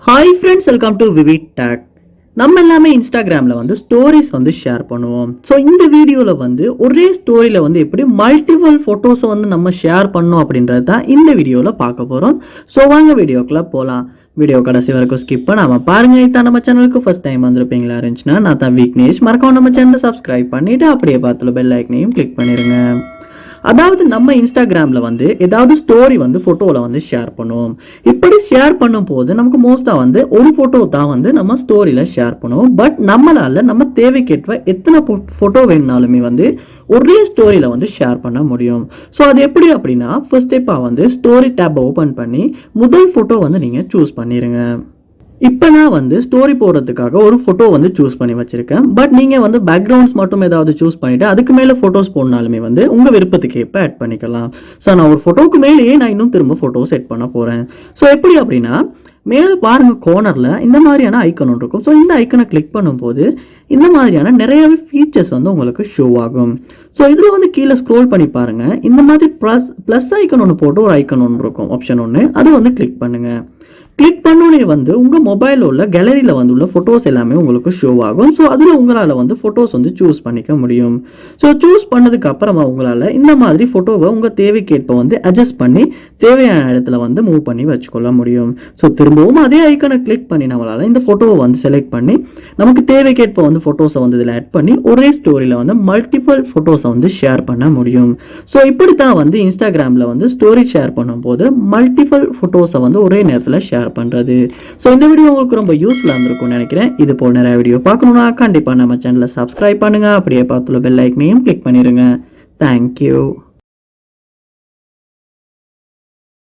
Hi friends, welcome to VividTech. நம்ம எல்லாமே இன்ஸ்டாகிராமில் வந்து ஸ்டோரிஸ் வந்து ஷேர் பண்ணுவோம். ஸோ இந்த வீடியோவில் வந்து ஒரே ஸ்டோரியில் வந்து எப்படி மல்டிபிள் ஃபோட்டோஸை வந்து நம்ம ஷேர் பண்ணோம் அப்படின்றது தான் இந்த வீடியோவில் பார்க்க போகிறோம். ஸோ வாங்க வீடியோக்குள்ளே போகலாம். வீடியோ கடைசி வரைக்கும் ஸ்கிப் பண்ணாமல் பாருங்கள். இதான் நம்ம சேனலுக்கு ஃபர்ஸ்ட் டைம் வந்திருப்பீங்களா இருந்துச்சுன்னா நான் தான் விக்னேஷ். மறக்காம நம்ம சேனலை சப்ஸ்கிரைப் பண்ணிவிட்டு அப்படியே பார்த்துல பெல் ஐக்கனையும் கிளிக் பண்ணிடுங்க. அதாவது நம்ம இன்ஸ்டாகிராமில் வந்து ஏதாவது ஸ்டோரி வந்து ஃபோட்டோவில் வந்து ஷேர் பண்ணுவோம். இப்படி ஷேர் பண்ணும் போது நமக்கு மோஸ்ட்டாக வந்து ஒரு ஃபோட்டோ தான் வந்து நம்ம ஸ்டோரியில் ஷேர் பண்ணுவோம். பட் நம்மளால் நம்ம தேவைக்கேற்ற எத்தனை ஃபோட்டோ வேணுனாலுமே வந்து ஒரே ஸ்டோரியில் வந்து ஷேர் பண்ண முடியும். ஸோ அது எப்படி அப்படின்னா ஃபர்ஸ்ட் ஸ்டெப்பாக வந்து ஸ்டோரி டேப் ஓப்பன் பண்ணி முதல் ஃபோட்டோ வந்து நீங்கள் சூஸ் பண்ணிடுங்க. இப்போ நான் வந்து ஸ்டோரி போடுறதுக்காக ஒரு ஃபோட்டோ வந்து சூஸ் பண்ணி வச்சுருக்கேன். பட் நீங்கள் வந்து பேக்ரவுண்ட்ஸ் மட்டும் ஏதாவது சூஸ் பண்ணிவிட்டு அதுக்கு மேலே ஃபோட்டோஸ் போடனாலுமே வந்து உங்கள் விருப்பத்துக்கு ஏற்ப ஆட் பண்ணிக்கலாம். ஸோ நான் ஒரு ஃபோட்டோக்கு மேலேயே நான் இன்னும் திரும்ப ஃபோட்டோ செட் பண்ண போகிறேன். ஸோ எப்படி அப்படின்னா மேலே பாருங்கள் கார்னரில் இந்த மாதிரியான ஐக்கன் ஒன்று இருக்கும். ஸோ இந்த ஐக்கனை கிளிக் பண்ணும்போது இந்த மாதிரியான நிறையவே ஃபீச்சர்ஸ் வந்து உங்களுக்கு ஷோ ஆகும். ஸோ இதில் வந்து கீழே ஸ்க்ரோல் பண்ணி பாருங்கள். இந்த மாதிரி ப்ளஸ் ஐக்கன் ஒன்று போட்டு ஒரு ஐக்கன் ஒன்று இருக்கும், ஆப்ஷன் ஒன்று, அதை வந்து கிளிக் பண்ணுங்கள். கிளிக் பண்ணோடனே வந்து உங்கள் மொபைலில் உள்ள கேலரியில் வந்து உள்ள ஃபோட்டோஸ் எல்லாமே உங்களுக்கு ஷோ ஆகும். ஸோ அதில் உங்களால் வந்து ஃபோட்டோஸ் வந்து சூஸ் பண்ணிக்க முடியும். ஸோ சூஸ் பண்ணதுக்கு அப்புறமா உங்களால் இந்த மாதிரி ஃபோட்டோவை உங்கள் தேவைக்கேற்ப வந்து அட்ஜஸ்ட் பண்ணி தேவையான இடத்துல வந்து மூவ் பண்ணி வச்சுக்கொள்ள முடியும். ஸோ திரும்பவும் அதே ஐக்கனை கிளிக் பண்ணி நம்மளால் இந்த ஃபோட்டோவை வந்து செலக்ட் பண்ணி நமக்கு தேவைக்கேற்ப வந்து ஃபோட்டோஸை வந்து இதில் ஆட் பண்ணி ஒரே ஸ்டோரியில் வந்து மல்டிபிள் ஃபோட்டோஸை வந்து ஷேர் பண்ண முடியும். ஸோ இப்படி தான் வந்து இன்ஸ்டாகிராமில் வந்து ஸ்டோரி ஷேர் பண்ணும்போது மல்டிபிள் ஃபோட்டோஸை வந்து ஒரே நேரத்தில் ஷேர் பண்றது. ஸோ இந்த வீடியோ உங்களுக்கு ரொம்ப யூஸ்ஃபுல்லாக இருந்திருக்கும்னு நினைக்கிறேன். இது போல் நிறைய வீடியோ பார்க்கணும்னா கண்டிப்பாக நம்ம சேனலை சப்ஸ்கிரைப் பண்ணுங்க. அப்படியே பார்த்துல பெல் ஐக்கனையும் கிளிக் பண்ணிடுங்க. தேங்க்யூ.